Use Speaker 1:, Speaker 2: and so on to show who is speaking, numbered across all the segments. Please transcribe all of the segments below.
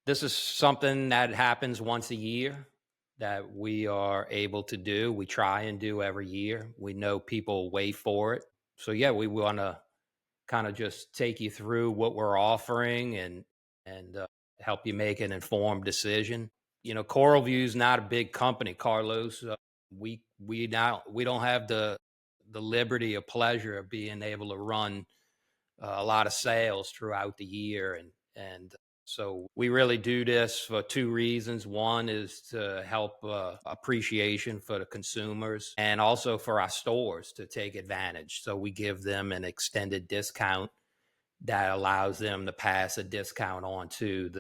Speaker 1: This is something that happens once a year that we are able to do. We try and do every year. We know people wait for it. So yeah, we want to kind of just take you through what we're offering and help you make an informed decision. You know, Coralvue is not a big company, Carlos. We don't have the liberty or pleasure of being able to run a lot of sales throughout the year, and so we really do this for two reasons. One is to help appreciation for the consumers, and also for our stores to take advantage. So we give them an extended discount that allows them to pass a discount on to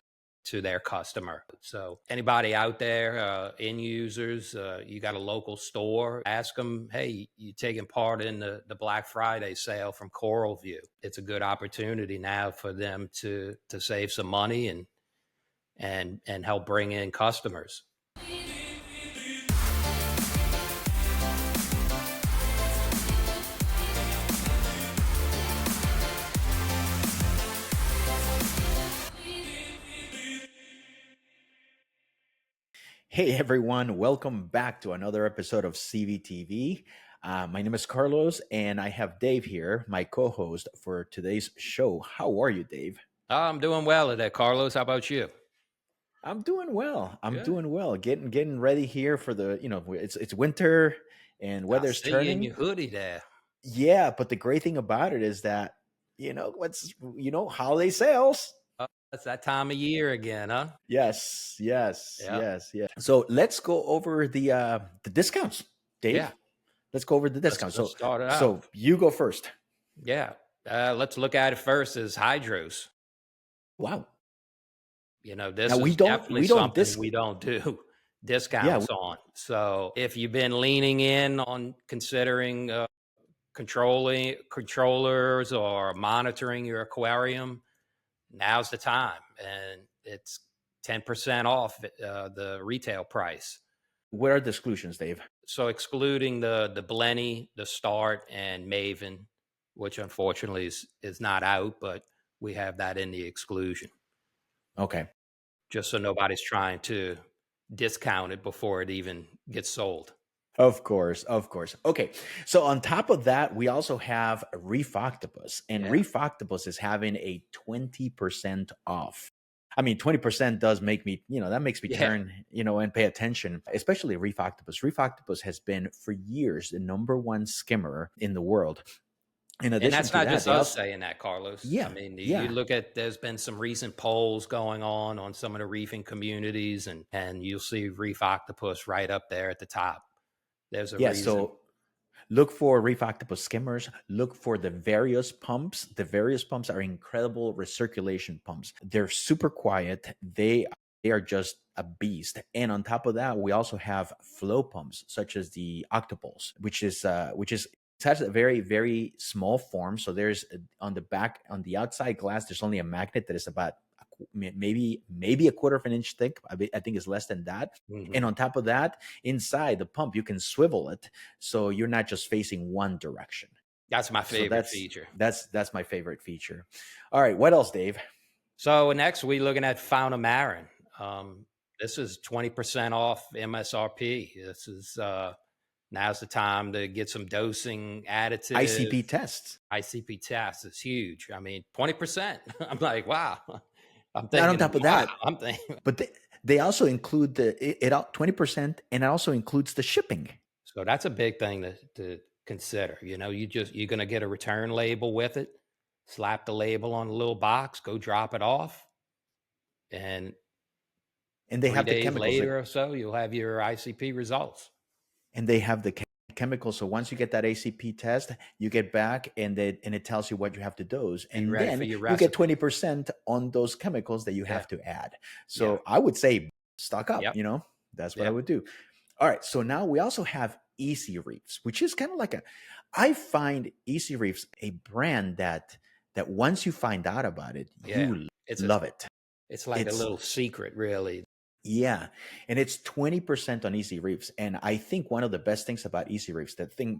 Speaker 1: their customer. So anybody out there, end users, you got a local store, ask them, hey, you taking part in the Black Friday sale from Coralvue. It's a good opportunity now for them to save some money and help bring in customers.
Speaker 2: Hey everyone, welcome back to another episode of CVTV. My name is Carlos and I have Dave here, my co-host for today's show. How are you, Dave?
Speaker 1: I'm doing well today, Carlos. How about you?
Speaker 2: I'm doing well. I'm
Speaker 1: Good.
Speaker 2: doing well. Getting ready here for it's winter and
Speaker 1: I
Speaker 2: weather's
Speaker 1: see you in
Speaker 2: turning.
Speaker 1: your hoodie there.
Speaker 2: Yeah, but the great thing about it is that holiday sales.
Speaker 1: It's that time of year again, huh?
Speaker 2: Yes, yes,
Speaker 1: Yeah.
Speaker 2: yes, yes. So let's go over the discounts, Dave.
Speaker 1: Yeah.
Speaker 2: Let's go over the
Speaker 1: Let's
Speaker 2: discounts.
Speaker 1: let's
Speaker 2: So
Speaker 1: start it out.
Speaker 2: so you go first.
Speaker 1: Yeah. Let's look at it first as hydros.
Speaker 2: Wow.
Speaker 1: You know,
Speaker 2: Now
Speaker 1: this
Speaker 2: we
Speaker 1: is
Speaker 2: don't
Speaker 1: definitely
Speaker 2: we don't
Speaker 1: something
Speaker 2: disc
Speaker 1: we don't do
Speaker 2: yeah,
Speaker 1: discounts on. So if you've been leaning in on considering controllers or monitoring your aquarium, now's the time, and it's 10% off the retail price.
Speaker 2: what are the exclusions, Dave?
Speaker 1: So excluding the Blenny, the Start, and Maven, which unfortunately is not out, but we have that in the exclusion,
Speaker 2: Okay.
Speaker 1: just so nobody's trying to discount it before it even gets sold.
Speaker 2: Of course, of course. Okay. So on top of that, we also have Reef Octopus, and
Speaker 1: Yeah,
Speaker 2: Reef Octopus is having a 20% off. I mean, 20% does make me, that makes me
Speaker 1: yeah,
Speaker 2: turn, and pay attention, especially Reef Octopus. Reef Octopus has been for years the number one skimmer in the world. In
Speaker 1: and
Speaker 2: addition
Speaker 1: that's
Speaker 2: to
Speaker 1: not
Speaker 2: that,
Speaker 1: just
Speaker 2: they
Speaker 1: us
Speaker 2: also,
Speaker 1: saying that, Carlos. I
Speaker 2: yeah,
Speaker 1: mean, you
Speaker 2: yeah.
Speaker 1: look at there's been some recent polls going on some of the reefing communities, and you'll see Reef Octopus right up there at the top. There's a
Speaker 2: Yeah,
Speaker 1: reason.
Speaker 2: so look for Reef Octopus skimmers. Look for the various pumps. The various pumps are incredible recirculation pumps. They're super quiet. They are just a beast. And on top of that, we also have flow pumps such as the Octopulse, which is it has a very very small form. So there's on the back on the outside glass, there's only a magnet that is about maybe a quarter of an inch thick. I think it's less than that. And
Speaker 1: Mhm.
Speaker 2: on top of that, inside the pump, you can swivel it so you're not just facing one direction.
Speaker 1: That's my
Speaker 2: So
Speaker 1: favorite
Speaker 2: that's
Speaker 1: feature.
Speaker 2: that's my favorite feature. All right, what else, Dave?
Speaker 1: So next, we're looking at Fauna Marin. This is 20% off MSRP. This is now's the time to get some dosing additives.
Speaker 2: ICP tests.
Speaker 1: ICP test is huge. I mean, 20%. I'm like, wow. I'm
Speaker 2: And on
Speaker 1: thinking,
Speaker 2: top of
Speaker 1: wow.
Speaker 2: that,
Speaker 1: I'm thinking.
Speaker 2: but they also include it 20%, and it also includes the shipping.
Speaker 1: So that's a big thing to consider. You know, you're going to get a return label with it. Slap the label on a little box, go drop it off, and
Speaker 2: And they
Speaker 1: 3
Speaker 2: have the
Speaker 1: days
Speaker 2: chemicals
Speaker 1: later or so, you'll have your ICP results.
Speaker 2: and they have the chemicals. So once you get that ACP test, you get back and it tells you what you have to dose,
Speaker 1: Be
Speaker 2: and
Speaker 1: ready for
Speaker 2: then
Speaker 1: your
Speaker 2: you get
Speaker 1: recipe.
Speaker 2: 20% on those chemicals that you
Speaker 1: Yeah,
Speaker 2: have to add.
Speaker 1: yeah,
Speaker 2: So I would say stock up.
Speaker 1: yep,
Speaker 2: That's what I
Speaker 1: yep.
Speaker 2: would do. All right. So now we also have Easy Reefs, which is kind of like I find Easy Reefs a brand that once you find out about it,
Speaker 1: Yeah,
Speaker 2: you
Speaker 1: it's a
Speaker 2: love it.
Speaker 1: it's like a
Speaker 2: It's
Speaker 1: little secret, really.
Speaker 2: Yeah, and it's 20% on Easy Reefs. And I think one of the best things about Easy Reefs,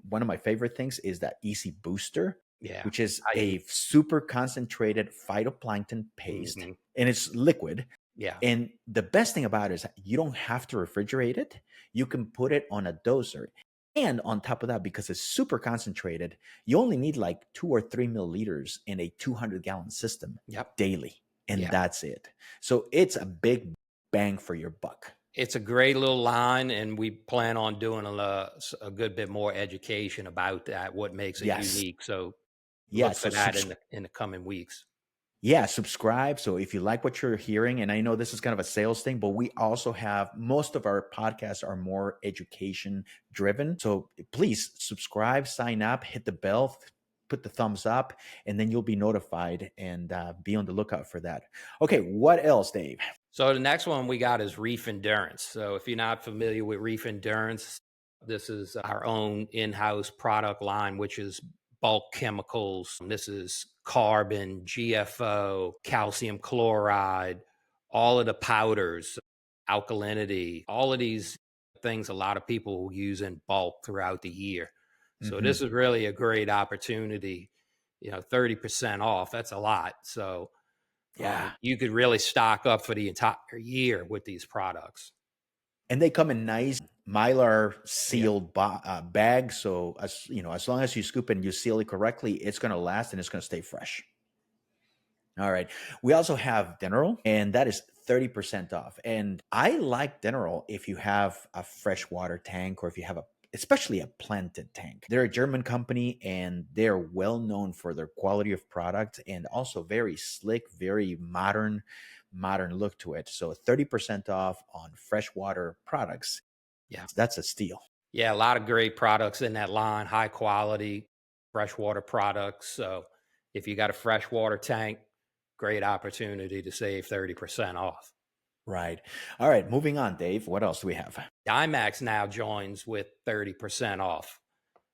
Speaker 2: one of my favorite things is that Easy Booster,
Speaker 1: Yeah,
Speaker 2: which is
Speaker 1: I
Speaker 2: a super concentrated phytoplankton paste,
Speaker 1: mhm.
Speaker 2: and it's liquid.
Speaker 1: Yeah.
Speaker 2: And the best thing about it is you don't have to refrigerate it. You can put it on a doser. And on top of that, because it's super concentrated, you only need like 2 or 3 milliliters in a 200-gallon system
Speaker 1: Yep.
Speaker 2: daily. And
Speaker 1: Yeah.
Speaker 2: that's it. So it's a big bang for your buck.
Speaker 1: It's a great little line, and we plan on doing a good bit more education about that, what makes it
Speaker 2: Yes.
Speaker 1: unique. So
Speaker 2: Yeah.
Speaker 1: look
Speaker 2: So
Speaker 1: for that in the coming weeks.
Speaker 2: yeah, subscribe. So if you like what you're hearing, and I know this is kind of a sales thing, but we also have most of our podcasts are more education driven. So please subscribe, sign up, hit the bell, put the thumbs up, and then you'll be notified and be on the lookout for that. Okay, what else, Dave?
Speaker 1: So the next one we got is Reef Endurance. So if you're not familiar with Reef Endurance, this is our own in-house product line, which is bulk chemicals. This is carbon, GFO, calcium chloride, all of the powders, alkalinity, all of these things a lot of people will use in bulk throughout the year. So
Speaker 2: Mm-hmm.
Speaker 1: this is really a great opportunity. 30% off, that's a lot. So
Speaker 2: Yeah.
Speaker 1: you could really stock up for the entire year with these products.
Speaker 2: And they come in nice Mylar
Speaker 1: Yeah.
Speaker 2: sealed bags. So as long as you scoop it and you seal it correctly, it's going to last and it's going to stay fresh. All right. We also have Dennerle, and that is 30% off. And I like Dennerle if you have a freshwater tank or if you have especially a planted tank. They're a German company and they're well known for their quality of product and also very slick, very modern look to it. So 30% off on freshwater products.
Speaker 1: Yeah.
Speaker 2: That's a steal.
Speaker 1: Yeah. A lot of great products in that line, high quality freshwater products. So if you got a freshwater tank, great opportunity to save 30% off.
Speaker 2: Right. All right. Moving on, Dave. What else do we have?
Speaker 1: Dymax now joins with 30% off.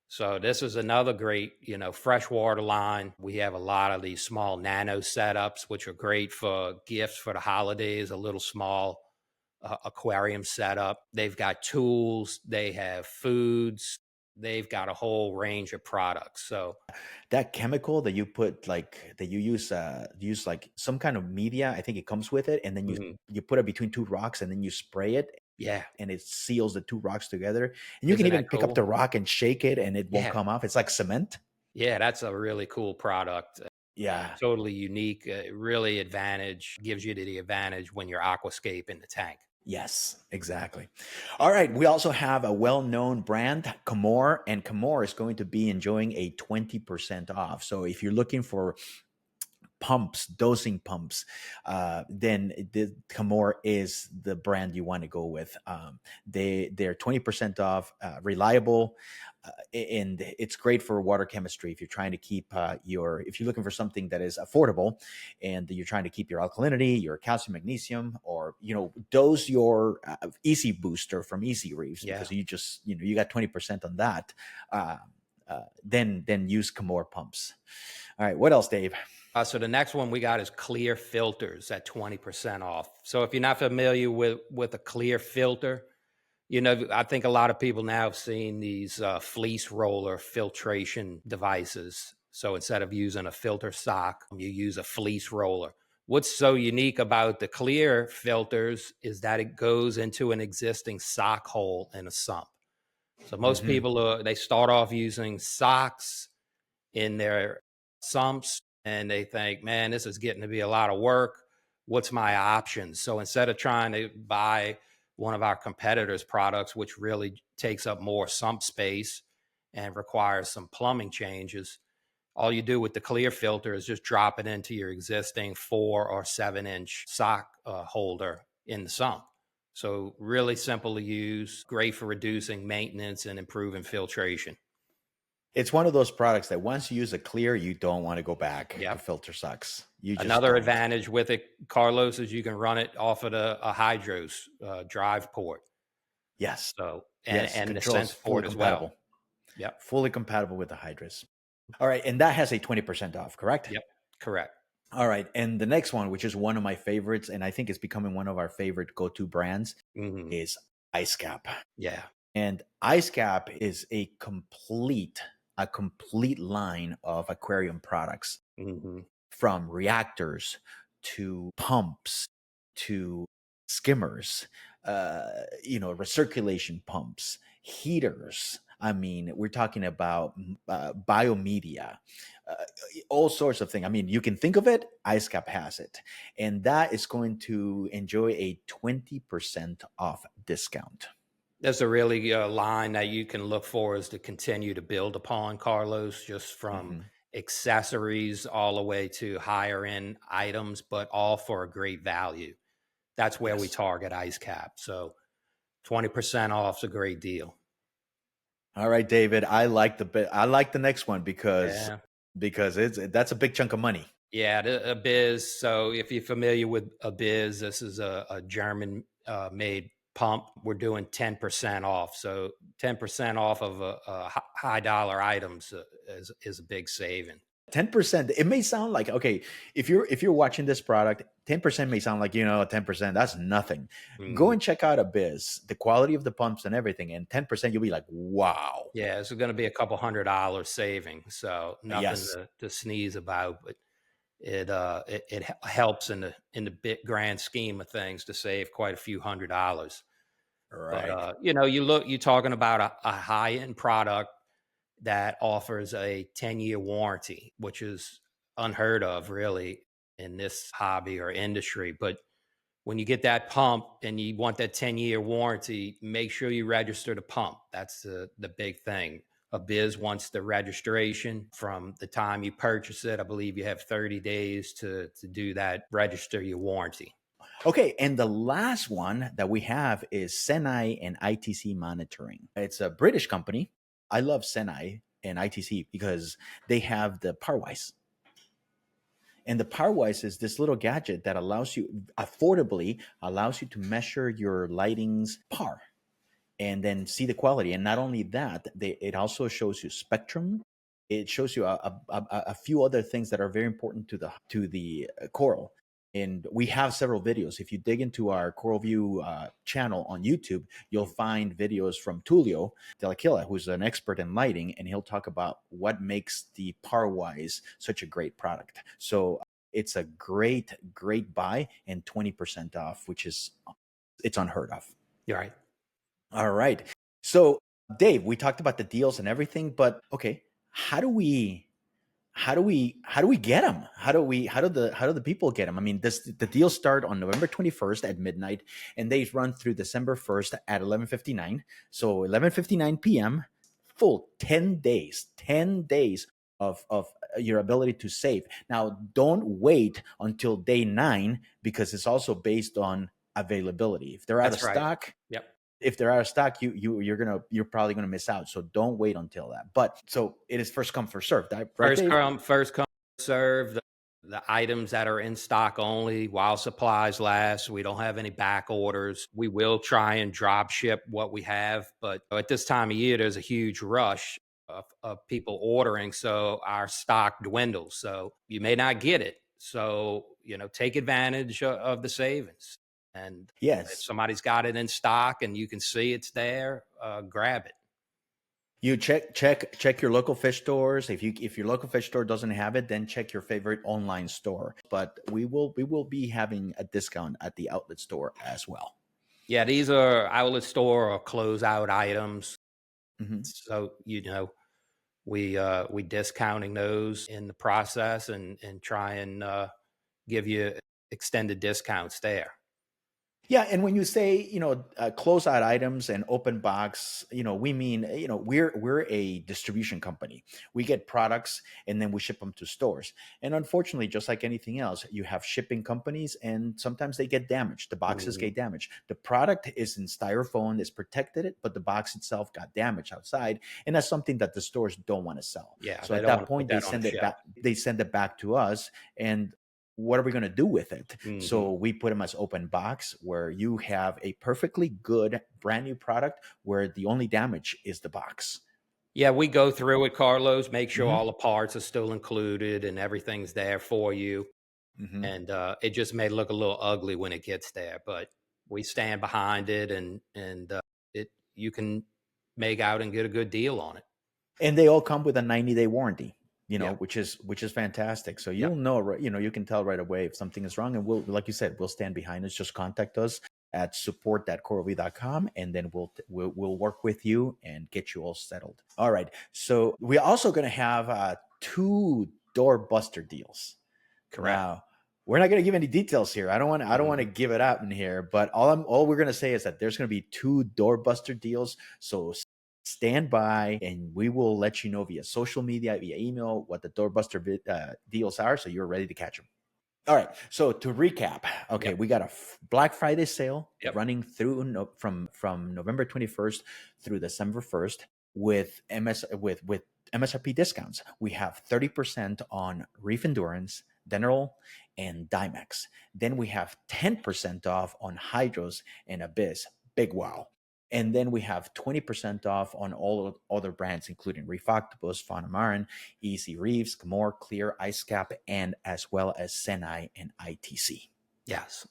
Speaker 1: So this is another great, freshwater line. We have a lot of these small nano setups, which are great for gifts for the holidays, a little small aquarium setup. They've got tools, they have foods, they've got a whole range of products. So
Speaker 2: That chemical that you put like that you use like some kind of media, I think it comes with it, and then you
Speaker 1: mhm,
Speaker 2: you put it between two rocks and then you spray it
Speaker 1: yeah,
Speaker 2: and it seals the two rocks together. And you can
Speaker 1: isn't
Speaker 2: even
Speaker 1: that
Speaker 2: pick up
Speaker 1: cool?
Speaker 2: the rock and shake it and it won't
Speaker 1: Yeah,
Speaker 2: come off. It's like cement.
Speaker 1: yeah, that's a really cool product.
Speaker 2: Yeah.
Speaker 1: Totally unique, really gives you the advantage when you're aquascape in the tank.
Speaker 2: Yes, exactly. All right. We also have a well-known brand, Kamoer, and Kamoer is going to be enjoying a 20% off. So if you're looking for pumps, dosing pumps, then the Kamoer is the brand you want to go with. They're 20% off, reliable, and it's great for water chemistry. If you're trying to keep if you're looking for something that is affordable, and you're trying to keep your alkalinity, your calcium, magnesium, or dose your Easy Booster from Easy Reefs
Speaker 1: Yeah.
Speaker 2: because you got 20% on that. Then use Kamoer pumps. All right, what else, Dave?
Speaker 1: So the next one we got is Clear filters at 20% off. So if you're not familiar with a Clear filter, I think a lot of people now have seen these fleece roller filtration devices. So instead of using a filter sock, you use a fleece roller. What's so unique about the Clear filters is that it goes into an existing sock hole in a sump. So most
Speaker 2: Hmm.
Speaker 1: people they start off using socks in their sumps and they think, man, this is getting to be a lot of work. What's my options? So instead of trying to buy one of our competitors' products, which really takes up more sump space and requires some plumbing changes, all you do with the Clear filter is just drop it into your existing 4 or 7 inch sock holder in the sump. So really simple to use, great for reducing maintenance and improving filtration.
Speaker 2: It's one of those products that once you use a Clear, you don't want to go back to
Speaker 1: Yep.
Speaker 2: filter sucks. You just
Speaker 1: Another
Speaker 2: don't.
Speaker 1: advantage with it, Carlos, is you can run it off of a Hydros drive port.
Speaker 2: Yes.
Speaker 1: So and
Speaker 2: Yes.
Speaker 1: and the
Speaker 2: Controls
Speaker 1: sense
Speaker 2: fully
Speaker 1: port as well.
Speaker 2: compatible.
Speaker 1: Yep.
Speaker 2: Fully compatible with the Hydras. All right. And that has a 20% off, correct?
Speaker 1: Yep. Correct.
Speaker 2: All right. And the next one, which is one of my favorites, and I think it's becoming one of our favorite go-to brands,
Speaker 1: Hmm.
Speaker 2: is IceCap.
Speaker 1: Yeah.
Speaker 2: And IceCap is a complete line of aquarium products
Speaker 1: Hmm.
Speaker 2: from reactors to pumps to skimmers, recirculation pumps, heaters. I mean, we're talking about biomedia, uh, all sorts of things. I mean, you can think of it, IceCap has it. And that is going to enjoy a 20% off discount.
Speaker 1: There's a really line that you can look for is to continue to build upon, Carlos, just from
Speaker 2: Mhm.
Speaker 1: accessories all the way to higher end items, but all for a great value. That's where we
Speaker 2: Yes.
Speaker 1: target IceCap. So 20% off is a great deal.
Speaker 2: All right, David. I like the next one because
Speaker 1: Yeah.
Speaker 2: that's a big chunk of money.
Speaker 1: Yeah, the Abyzz. So if you're familiar with Abyzz, this is a German made pump. We're doing 10% off. So 10% off of a high dollar items is a big saving.
Speaker 2: 10%. It may sound like, okay, if you're watching this product, 10% may sound like, 10%, that's nothing. Go
Speaker 1: Mhm.
Speaker 2: and check out Abyzz, the quality of the pumps and everything, and 10% you'll be like, wow.
Speaker 1: Yeah, this is going to be a couple $100 saving. So nothing
Speaker 2: Yes.
Speaker 1: to sneeze about, but it helps in the big grand scheme of things to save quite a few $100. But
Speaker 2: Right.
Speaker 1: you're talking about a high end product that offers a 10-year warranty, which is unheard of really in this hobby or industry. But when you get that pump and you want that 10-year warranty, make sure you register the pump. That's the big thing. Abyzz wants the registration from the time you purchase it. I believe you have 30 days to do that, register your warranty.
Speaker 2: Okay, and the last one that we have is Seneye and ITC Monitoring. It's a British company. I love Seneye and ITC because they have the Parwise. And the Parwise is this little gadget that allows you allows you to measure your lighting's par and then see the quality. And not only that, it also shows you spectrum. It shows you a few other things that are very important to the coral. And we have several videos. If you dig into our Coralvue channel on YouTube, you'll find videos from Tulio Delaquila, who's an expert in lighting, and he'll talk about what makes the Parwise such a great product. So it's a great, great buy and 20% off, which is it's unheard of.
Speaker 1: You're right.
Speaker 2: All right. So, Dave, we talked about the deals and everything, but okay, how do we get them? How do the people get them? I mean, the deals start on November 21st at midnight and they run through December 1st at 11:59. So 11:59 p.m. full 10 days. 10 days of your ability to save. Now, don't wait until day 9 because it's also based on availability. If they're out of
Speaker 1: That's right.
Speaker 2: stock,
Speaker 1: Yep.
Speaker 2: you're probably gonna miss out. So don't wait until that. But so it is first come first serve, right,
Speaker 1: First
Speaker 2: Dave?
Speaker 1: come, first come, serve. The items that are in stock only while supplies last. We don't have any back orders. We will try and drop ship what we have, but at this time of year, there's a huge rush of people ordering, so our stock dwindles. So you may not get it. So take advantage of the savings. And if
Speaker 2: Yes.
Speaker 1: somebody's got it in stock and you can see it's there, grab it.
Speaker 2: You check your local fish stores. If your local fish store doesn't have it, then check your favorite online store. But we will be having a discount at the outlet store as well.
Speaker 1: Yeah, these are outlet store or closeout items.
Speaker 2: Mhm.
Speaker 1: So we discounting those in the process and try and give you extended discounts there.
Speaker 2: Yeah, and when you say closeout items and open box, we mean we're a distribution company. We get products and then we ship them to stores. And unfortunately, just like anything else, you have shipping companies and sometimes they get damaged. The boxes
Speaker 1: Mhm.
Speaker 2: get damaged. The product is in styrofoam, it's protected, but the box itself got damaged outside, and that's something that the stores don't want to sell.
Speaker 1: Yeah,
Speaker 2: So
Speaker 1: they
Speaker 2: at
Speaker 1: don't
Speaker 2: that
Speaker 1: want to put
Speaker 2: point, they
Speaker 1: that on the
Speaker 2: send it
Speaker 1: shelf.
Speaker 2: back. They send it back to us, and what are we going to do with it?
Speaker 1: Hmm.
Speaker 2: So we put them as open box where you have a perfectly good brand new product where the only damage is the box.
Speaker 1: Yeah, we go through it, Carlos, make sure
Speaker 2: Hmm.
Speaker 1: all the parts are still included and everything's there for you.
Speaker 2: Hmm.
Speaker 1: And it just may look a little ugly when it gets there, but we stand behind it and it you can make out and get a good deal on it.
Speaker 2: And they all come with a 90-day warranty.
Speaker 1: Yeah.
Speaker 2: which is fantastic. So
Speaker 1: Yeah.
Speaker 2: you'll know, you can tell right away if something is wrong, and we'll, like you said, we'll stand behind us. Just contact us at support.coralvue.com, and then we'll work with you and get you all settled. All right. So we're also going to have 2 doorbuster deals.
Speaker 1: Correct.
Speaker 2: Now, we're not going to give any details here. I don't want to give it out in here, but all we're going to say is that there's going to be 2 doorbuster deals. So stand by, and we will let you know via social media, via email, what the doorbuster deals are, so you're ready to catch them. All right. So to recap, okay,
Speaker 1: Yep.
Speaker 2: we got a Black Friday sale
Speaker 1: Yep.
Speaker 2: running through from November 21st through December 1st with MSRP discounts. We have 30% on Reef Endurance, Dennerle, and Dymax. Then we have 10% off on Hydros and Abyzz. Big wow. And then we have 20% off on all other brands, including Reef Octopus, Fauna Marin, Easy Reefs, Kamoer, Klir, IceCap, and as well as Seneye and ITC.
Speaker 1: Yes.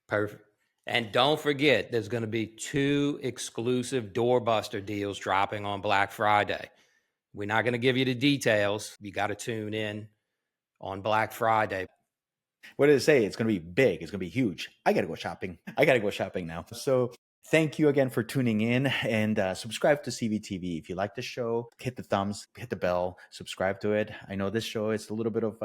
Speaker 1: Perfect. And don't forget, there's going to be 2 exclusive doorbuster deals dropping on Black Friday. We're not going to give you the details. You got to tune in on Black Friday.
Speaker 2: What did it say? It's going to be big. It's going to be huge. I got to go shopping. I got to go shopping now. So thank you again for tuning in, and subscribe to CVTV. If you like the show, hit the thumbs, hit the bell, subscribe to it. I know this show is a little bit of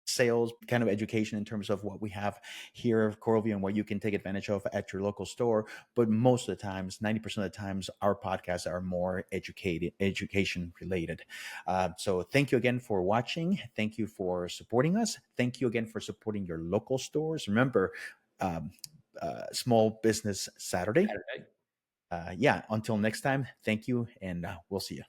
Speaker 2: sales kind of education in terms of what we have here at Coralvue and what you can take advantage of at your local store. But most of the times, 90% of the times, our podcasts are more education related. So thank you again for watching. Thank you for supporting us. Thank you again for supporting your local stores. Remember, Small Business Saturday. Yeah, until next time, thank you, and we'll see you.